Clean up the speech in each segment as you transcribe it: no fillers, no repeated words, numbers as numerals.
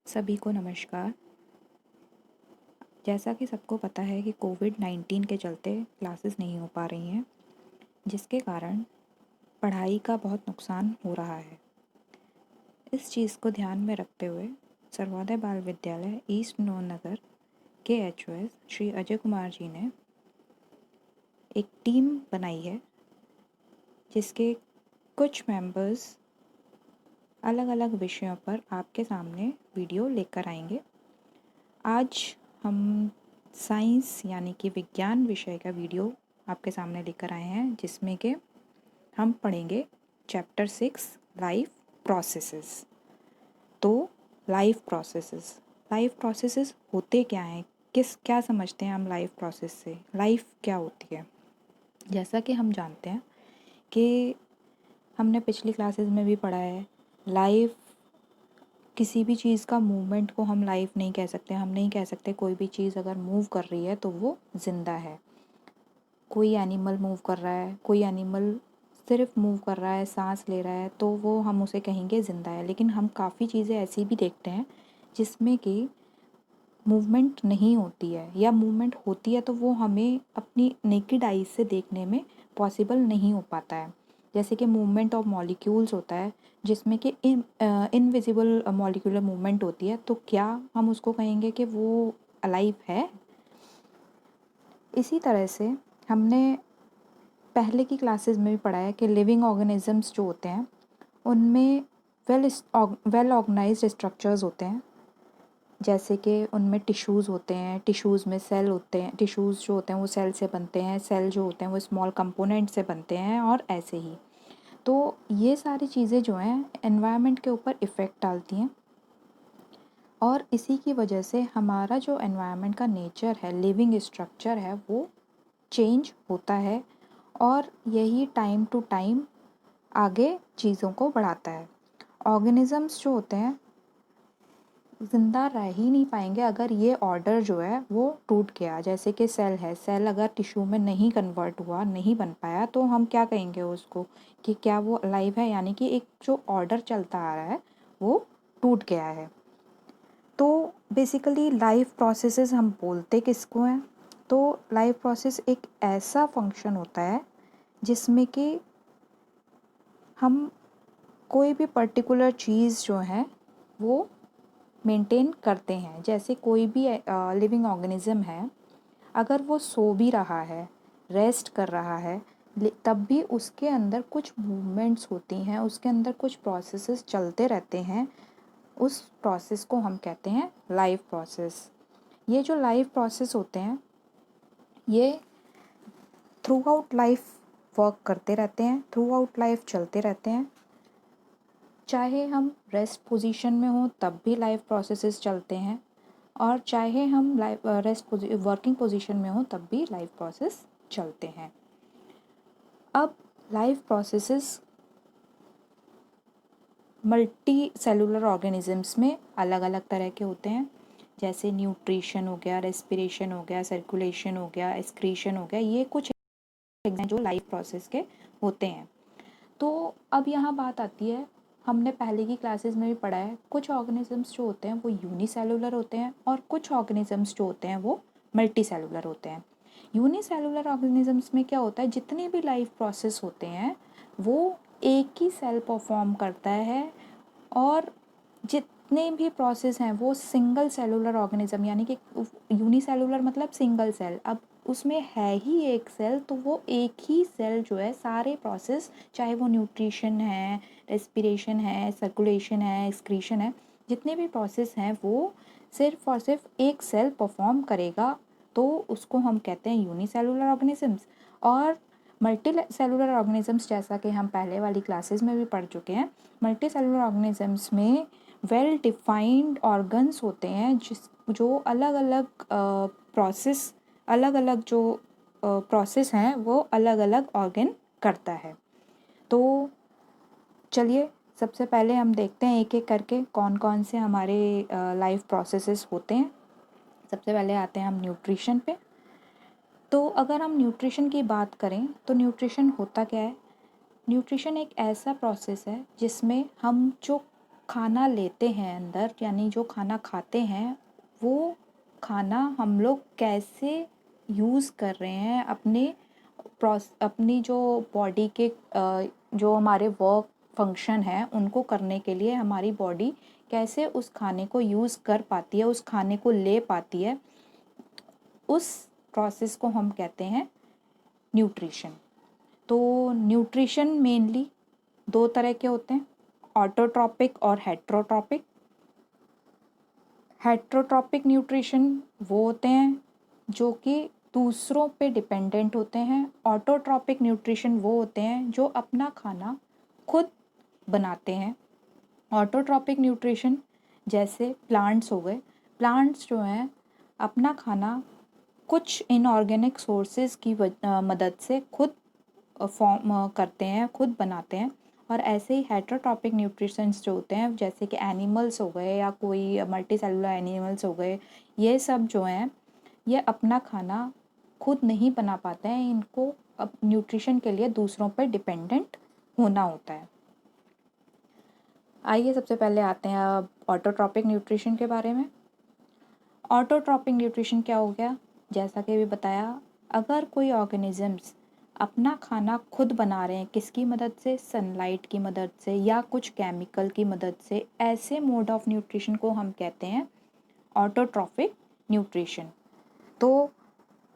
सभी को नमस्कार। जैसा कि सबको पता है कि कोविड-19 के चलते क्लासेस नहीं हो पा रही हैं, जिसके कारण पढ़ाई का बहुत नुकसान हो रहा है। इस चीज़ को ध्यान में रखते हुए सर्वोदय बाल विद्यालय ईस्ट नगर के एचओएस श्री अजय कुमार जी ने एक टीम बनाई है, जिसके कुछ मेंबर्स अलग अलग विषयों पर आपके सामने वीडियो लेकर आएंगे। आज हम साइंस यानी कि विज्ञान विषय का वीडियो आपके सामने लेकर आए हैं, जिसमें कि हम पढ़ेंगे चैप्टर 6 लाइफ प्रोसेसेस। तो लाइफ प्रोसेसेस होते क्या हैं, क्या समझते हैं हम लाइफ प्रोसेस से, लाइफ क्या होती है। जैसा कि हम जानते हैं कि हमने पिछली क्लासेस में भी पढ़ा है, लाइफ किसी भी चीज़ का मूवमेंट को हम लाइफ नहीं कह सकते। हम नहीं कह सकते कोई भी चीज़ अगर मूव कर रही है तो वो ज़िंदा है। कोई एनिमल मूव कर रहा है, कोई एनिमल सिर्फ मूव कर रहा है, सांस ले रहा है, तो वो हम उसे कहेंगे ज़िंदा है। लेकिन हम काफ़ी चीज़ें ऐसी भी देखते हैं जिसमें कि मूवमेंट नहीं होती है, या मूवमेंट होती है तो वो हमें अपनी नेकेड आइज से देखने में पॉसिबल नहीं हो पाता है। जैसे कि मूवमेंट ऑफ मॉलिक्यूल्स होता है, जिसमें कि इनविजिबल मॉलिक्यूलर मूवमेंट होती है, तो क्या हम उसको कहेंगे कि वो अलाइव है। इसी तरह से हमने पहले की क्लासेस में भी पढ़ा है कि लिविंग ऑर्गेनिजम्स जो होते हैं उनमें वेल ऑर्गेनाइज्ड स्ट्रक्चर्स होते हैं। जैसे कि उनमें टिश्यूज़ होते हैं, टिश्यूज़ में सेल होते हैं, टिश्यूज़ जो होते हैं वो सेल से बनते हैं, सेल जो होते हैं वो स्मॉल कंपोनेंट से बनते हैं, और ऐसे ही। तो ये सारी चीज़ें जो हैं एनवायरनमेंट के ऊपर इफ़ेक्ट डालती हैं, और इसी की वजह से हमारा जो एनवायरनमेंट का नेचर है, लिविंग स्ट्रक्चर है, वो चेंज होता है, और यही टाइम टू टाइम आगे चीज़ों को बढ़ाता है। ऑर्गेनिजम्स जो होते हैं ज़िंदा रह ही नहीं पाएंगे अगर ये ऑर्डर जो है वो टूट गया। जैसे कि सेल है, सेल अगर टिश्यू में नहीं कन्वर्ट हुआ, नहीं बन पाया, तो हम क्या कहेंगे उसको कि क्या वो अलाइव है, यानी कि एक जो ऑर्डर चलता आ रहा है वो टूट गया है। तो बेसिकली लाइफ प्रोसेसेस हम बोलते किसको हैं, तो लाइफ प्रोसेस एक ऐसा फंक्शन होता है जिसमें कि हम कोई भी पर्टिकुलर चीज़ जो है वो मेंटेन करते हैं। जैसे कोई भी लिविंग ऑर्गेनिज्म है, अगर वो सो भी रहा है, रेस्ट कर रहा है, तब भी उसके अंदर कुछ मूवमेंट्स होती हैं, उसके अंदर कुछ प्रोसेसेस चलते रहते हैं। उस प्रोसेस को हम कहते हैं लाइफ प्रोसेस। ये जो लाइफ प्रोसेस होते हैं ये थ्रू आउट लाइफ वर्क करते रहते हैं, थ्रू आउट लाइफ चलते रहते हैं। चाहे हम रेस्ट पोजीशन में हो तब भी लाइफ प्रोसेसेस चलते हैं, और चाहे हम वर्किंग पोजीशन में हो तब भी लाइफ प्रोसेस चलते हैं। अब life processes multi cellular organisms में अलग अलग तरह के होते हैं। जैसे न्यूट्रिशन हो गया, रेस्पिरेशन हो गया, सर्कुलेशन हो गया, एक्सक्रीशन हो गया, ये कुछ एग्जाम्पल जो लाइफ प्रोसेस के होते हैं। तो अब यहाँ बात आती है, हमने पहले की क्लासेस में भी पढ़ा है, कुछ ऑर्गेनिजम्स जो होते हैं वो यूनिसेलुलर होते हैं, और कुछ ऑर्गेनिजम्स जो होते हैं वो मल्टी सेलुलर होते हैं। यूनिसेलुलर ऑर्गेनिजम्स में क्या होता है, जितने भी लाइफ प्रोसेस होते हैं वो एक ही सेल परफॉर्म करता है, और जितने भी प्रोसेस हैं वो सिंगल सेलुलर ऑर्गेनिज्म, यानी कि यूनिसेलुलर मतलब सिंगल सेल, अब उसमें है ही एक सेल, तो वो एक ही सेल जो है सारे प्रोसेस, चाहे वो न्यूट्रिशन है, रेस्पिरेशन है, सर्कुलेशन है, एक्सक्रीशन है, जितने भी प्रोसेस हैं वो सिर्फ और सिर्फ एक सेल परफॉर्म करेगा, तो उसको हम कहते हैं यूनिसेलुलर ऑर्गेनिजम्स। और मल्टी सेलुलर ऑर्गेनिजम्स, जैसा कि हम पहले वाली क्लासेस में भी पढ़ चुके हैं, मल्टी सेलुलर ऑर्गेनिजम्स में वेल डिफाइंड ऑर्गन्स होते हैं, जो अलग अलग प्रोसेस, अलग अलग जो प्रोसेस हैं वो अलग अलग ऑर्गन करता है। तो चलिए सबसे पहले हम देखते हैं एक एक करके कौन कौन से हमारे लाइफ प्रोसेसेस होते हैं। सबसे पहले आते हैं हम न्यूट्रिशन पे। तो अगर हम न्यूट्रिशन की बात करें तो न्यूट्रिशन होता क्या है। न्यूट्रिशन एक ऐसा प्रोसेस है जिसमें हम जो खाना लेते हैं अंदर, यानी जो खाना खाते हैं, वो खाना हम लोग कैसे यूज़ कर रहे हैं अपनी जो बॉडी के जो हमारे वर्क फंक्शन है उनको करने के लिए हमारी बॉडी कैसे उस खाने को यूज़ कर पाती है, उस खाने को ले पाती है, उस प्रोसेस को हम कहते हैं न्यूट्रिशन। तो न्यूट्रिशन मेनली दो तरह के होते हैं, ऑटोट्रॉपिक और हेट्रोट्रॉपिक। हेट्रोट्रॉपिक न्यूट्रिशन वो होते हैं जो कि दूसरों पे डिपेंडेंट होते हैं। ऑटोट्रॉपिक न्यूट्रिशन वो होते हैं जो अपना खाना खुद बनाते हैं। ऑटोट्रॉपिक न्यूट्रिशन जैसे प्लांट्स हो गए, प्लांट्स जो हैं अपना खाना कुछ इनऑर्गेनिक सोर्सेज की मदद से खुद फॉर्म करते हैं, खुद बनाते हैं। और ऐसे ही हेट्रोट्रॉपिक न्यूट्रिशंस जो होते हैं, जैसे कि एनिमल्स हो गए या कोई मल्टी सेलुलर एनिमल्स हो गए, ये सब जो हैं ये अपना खाना खुद नहीं बना पाते हैं, इनको अब न्यूट्रिशन के लिए दूसरों पर डिपेंडेंट होना होता है। आइए सबसे पहले आते हैं अब ऑटोट्रॉपिक न्यूट्रिशन के बारे में। ऑटोट्रॉपिक न्यूट्रिशन क्या हो गया, जैसा कि भी बताया, अगर कोई ऑर्गेनिजम्स अपना खाना खुद बना रहे हैं, किसकी मदद से, सनलाइट की मदद से या कुछ केमिकल की मदद से, ऐसे मोड ऑफ न्यूट्रिशन को हम कहते हैं ऑटोट्रॉपिक न्यूट्रिशन। तो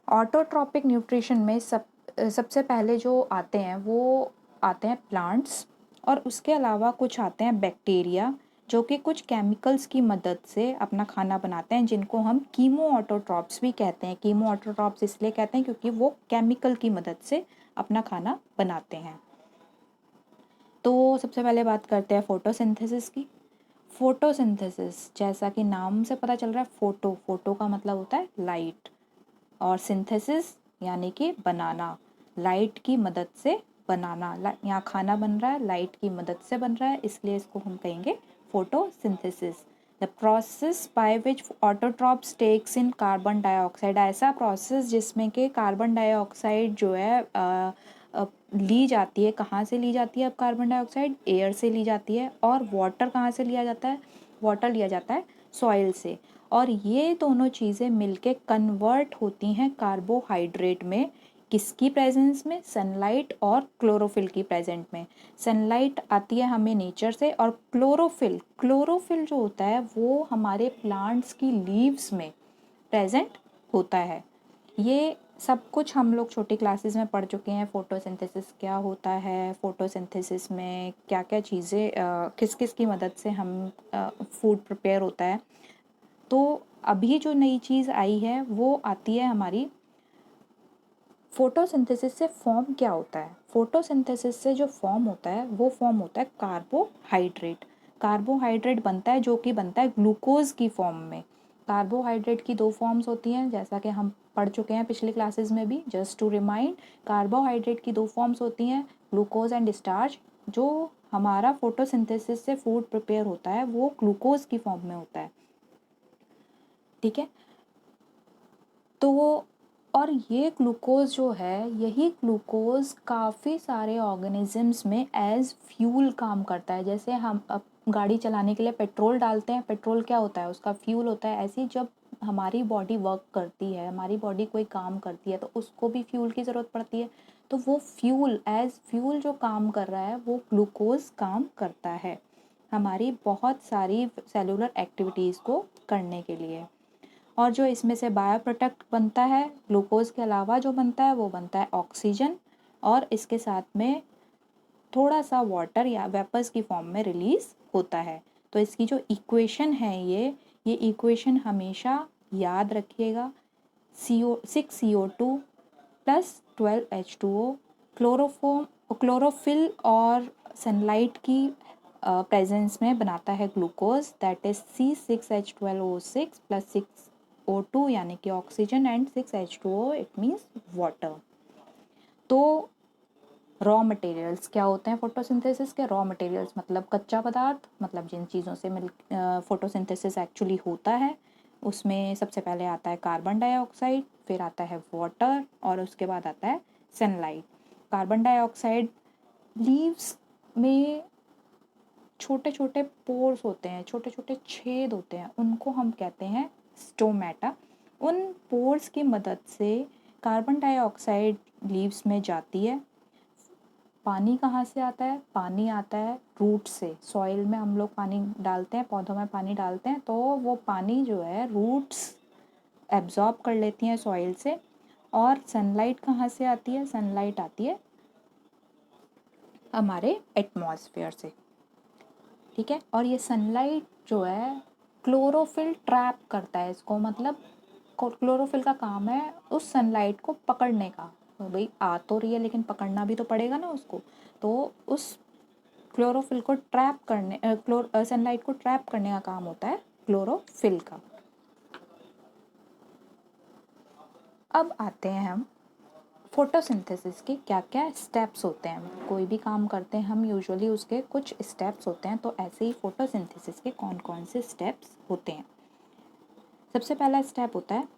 ऑटोट्रॉपिक न्यूट्रिशन में सबसे पहले जो आते हैं वो आते हैं प्लांट्स, और उसके अलावा कुछ आते हैं बैक्टीरिया जो कि कुछ केमिकल्स की मदद से अपना खाना बनाते हैं, जिनको हम कीमो ऑटोट्रॉप्स भी कहते हैं। कीमो ऑटोट्रॉप्स इसलिए कहते हैं क्योंकि वो केमिकल की मदद से अपना खाना बनाते हैं। तो सबसे पहले बात करते हैं फोटोसिंथेसिस की। फोटोसिंथेसिस जैसा कि नाम से पता चल रहा है, फोटो का मतलब होता है लाइट, और सिंथेसिस यानी कि बनाना, लाइट की मदद से बनाना। यहाँ खाना बन रहा है, लाइट की मदद से बन रहा है, इसलिए इसको हम कहेंगे photosynthesis. The process by which autotrophs takes in carbon dioxide, ऐसा प्रोसेस जिसमें कि कार्बन डाइऑक्साइड जो है ली जाती है। कहाँ से ली जाती है अब कार्बन डाइऑक्साइड? एयर से ली जाती है। और वाटर कहाँ से लिया जाता है? वाटर लिया जाता है सॉइल से। और ये दोनों चीज़ें मिलके कन्वर्ट होती हैं कार्बोहाइड्रेट में, किसकी प्रेजेंस में? सनलाइट और क्लोरोफिल की प्रेजेंट में। सनलाइट आती है हमें नेचर से, और क्लोरोफिल जो होता है वो हमारे प्लांट्स की लीव्स में प्रेजेंट होता है। ये सब कुछ हम लोग छोटी क्लासेस में पढ़ चुके हैं, फोटोसिंथेसिस क्या होता है, फोटोसिंथेसिस में क्या क्या चीज़ें किस किस की मदद से हम फूड प्रिपेयर होता है। तो अभी जो नई चीज़ आई है वो आती है हमारी फोटोसिंथेसिस से फॉर्म क्या होता है। फोटोसिंथेसिस से जो फॉर्म होता है वो फॉर्म होता है कार्बोहाइड्रेट। कार्बोहाइड्रेट बनता है जो कि बनता है ग्लूकोज की फॉर्म में। कार्बोहाइड्रेट की दो फॉर्म्स होती हैं, जैसा कि हम पढ़ चुके हैं पिछली क्लासेस में भी। जस्ट टू रिमाइंड, कार्बोहाइड्रेट की दो फॉर्म्स होती हैं, ग्लूकोज एंड स्टार्च। जो हमारा फोटोसिंथेसिस से फूड प्रिपेयर होता है वो ग्लूकोज की फॉर्म में होता है, ठीक है। तो और ये ग्लूकोज जो है, यही ग्लूकोज काफ़ी सारे ऑर्गेनिजम्स में एज फ्यूल काम करता है। जैसे हम अब गाड़ी चलाने के लिए पेट्रोल डालते हैं, पेट्रोल क्या होता है? उसका फ्यूल होता है। ऐसे ही जब हमारी बॉडी वर्क करती है, हमारी बॉडी कोई काम करती है, तो उसको भी फ्यूल की ज़रूरत पड़ती है। तो वो फ्यूल, एज फ्यूल जो काम कर रहा है वो ग्लूकोज काम करता है हमारी बहुत सारी सेलुलर एक्टिविटीज़ को करने के लिए। और जो इसमें से बायो प्रोडक्ट बनता है ग्लूकोज के अलावा, जो बनता है वो बनता है ऑक्सीजन, और इसके साथ में थोड़ा सा वाटर या वेपर्स की फॉर्म में रिलीज़ होता है। तो इसकी जो इक्वेशन है ये इक्वेशन हमेशा याद रखिएगा। CO6CO2 प्लस 12H2O, क्लोरोफिल और सनलाइट की प्रेजेंस में बनाता है glucose, that is C6H12O6 plus 6O2 यानी कि oxygen, and 6H2O it means water. तो रॉ मटेरियल्स क्या होते हैं फोटोसिंथेसिस के? रॉ मटेरियल्स मतलब कच्चा पदार्थ, मतलब जिन चीज़ों से फोटोसिंथेसिस एक्चुअली होता है। उसमें सबसे पहले आता है कार्बन डाइऑक्साइड, फिर आता है वाटर, और उसके बाद आता है सनलाइट। कार्बन डाइऑक्साइड लीव्स में छोटे छोटे पोर्स होते हैं, छोटे छोटे छेद होते हैं, उनको हम कहते हैं स्टोमेटा। उन पोर्स की मदद से कार्बन डाइऑक्साइड लीव्स में जाती है। पानी कहाँ से आता है? पानी आता है रूट से। सॉइल में हम लोग पानी डालते हैं, पौधों में पानी डालते हैं, तो वो पानी जो है रूट्स एब्जॉर्ब कर लेती हैं सॉइल से। और सनलाइट कहाँ से आती है? सनलाइट आती है हमारे एटमॉस्फेयर से, ठीक है। और ये सनलाइट जो है क्लोरोफिल ट्रैप करता है इसको, मतलब क्लोरोफिल का काम है उस सनलाइट को पकड़ने का। तो भाई आ तो रही है लेकिन पकड़ना भी तो पड़ेगा ना उसको, तो उस क्लोरोफिल को ट्रैप करने सनलाइट को ट्रैप करने का काम होता है क्लोरोफिल का। अब आते हैं हम फोटोसिंथेसिस के क्या क्या स्टेप्स होते हैं। कोई भी काम करते हैं हम यूजुअली उसके कुछ स्टेप्स होते हैं, तो ऐसे ही फोटोसिंथेसिस के कौन कौन से स्टेप्स होते हैं। सबसे पहला स्टेप होता है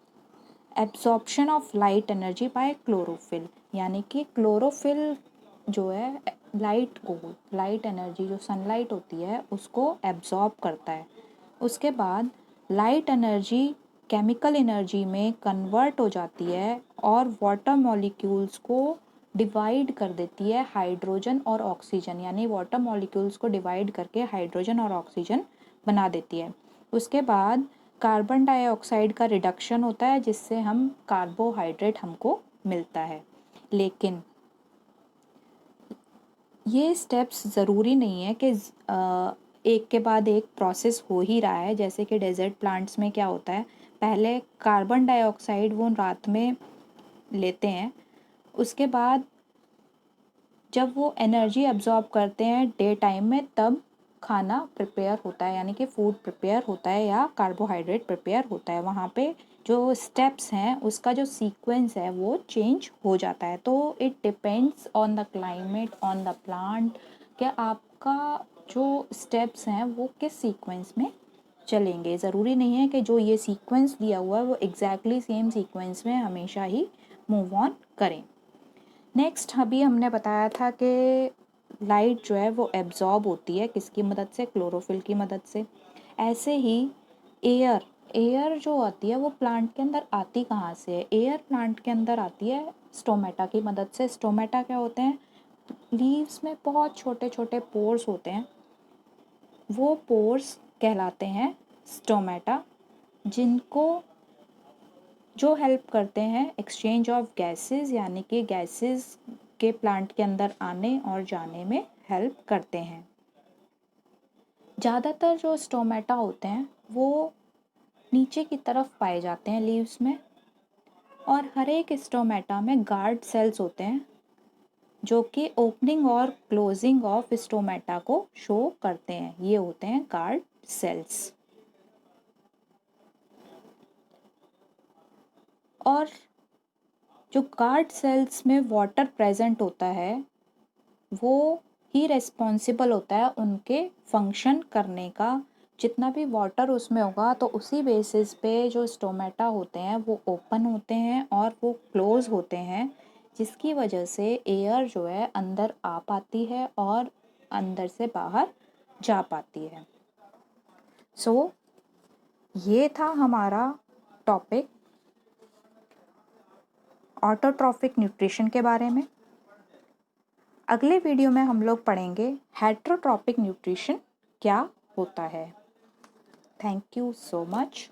absorption of light energy by chlorophyll, यानी कि क्लोरोफिल जो है लाइट एनर्जी जो सनलाइट होती है उसको एब्जॉर्ब करता है। उसके बाद लाइट एनर्जी केमिकल एनर्जी में कन्वर्ट हो जाती है और वाटर मॉलिक्यूल्स को डिवाइड कर देती है हाइड्रोजन और ऑक्सीजन, यानी वाटर मॉलिक्यूल्स को डिवाइड करके हाइड्रोजन और ऑक्सीजन बना देती है। उसके बाद कार्बन डाइऑक्साइड का रिडक्शन होता है जिससे हम कार्बोहाइड्रेट हमको मिलता है। लेकिन ये स्टेप्स ज़रूरी नहीं है कि एक के बाद एक प्रोसेस हो ही रहा है। जैसे कि डेजर्ट प्लांट्स में क्या होता है, पहले कार्बन डाइऑक्साइड वो रात में लेते हैं, उसके बाद जब वो एनर्जी एब्जॉर्ब करते हैं डे टाइम में, तब खाना प्रिपेयर होता है, यानी कि फूड प्रिपेयर होता है या कार्बोहाइड्रेट प्रिपेयर होता है। वहाँ पे जो स्टेप्स हैं उसका जो सीक्वेंस है वो चेंज हो जाता है। तो it depends on the climate, on the plant, कि आपका जो स्टेप्स हैं वो किस सीक्वेंस में चलेंगे। ज़रूरी नहीं है कि जो ये सीक्वेंस दिया हुआ है वो एग्जैक्टली सेम सीक्वेंस में हमेशा ही मूव ऑन करें। नेक्स्ट अभी हमने बताया था कि लाइट जो है वो एब्जॉर्ब होती है किसकी मदद से? क्लोरोफिल की मदद से। ऐसे ही एयर जो आती है वो प्लांट के अंदर आती कहाँ से है? एयर प्लांट के अंदर आती है स्टोमेटा की मदद से। स्टोमेटा क्या होते हैं? लीव्स में बहुत छोटे छोटे पोर्स होते हैं, वो पोर्स कहलाते हैं स्टोमेटा, जिनको जो हेल्प करते हैं एक्सचेंज ऑफ गैसेस, यानी कि गैसेस के प्लांट के अंदर आने और जाने में हेल्प करते हैं। ज़्यादातर जो स्टोमेटा होते हैं वो नीचे की तरफ पाए जाते हैं लीव्स में, और हर एक स्टोमेटा में गार्ड सेल्स होते हैं जो कि ओपनिंग और क्लोजिंग ऑफ स्टोमेटा को शो करते हैं। ये होते हैं गार्ड सेल्स। और जो गार्ड सेल्स में वाटर प्रेजेंट होता है वो ही रिस्पॉन्सिबल होता है उनके फंक्शन करने का। जितना भी वाटर उसमें होगा तो उसी बेसिस पे जो स्टोमेटा होते हैं वो ओपन होते हैं और वो क्लोज होते हैं, जिसकी वजह से एयर जो है अंदर आ पाती है और अंदर से बाहर जा पाती है। सो ये था हमारा टॉपिक ऑटोट्रॉफिक न्यूट्रिशन के बारे में। अगले वीडियो में हम लोग पढ़ेंगे हेटरोट्रॉपिक न्यूट्रिशन क्या होता है। Thank you so much.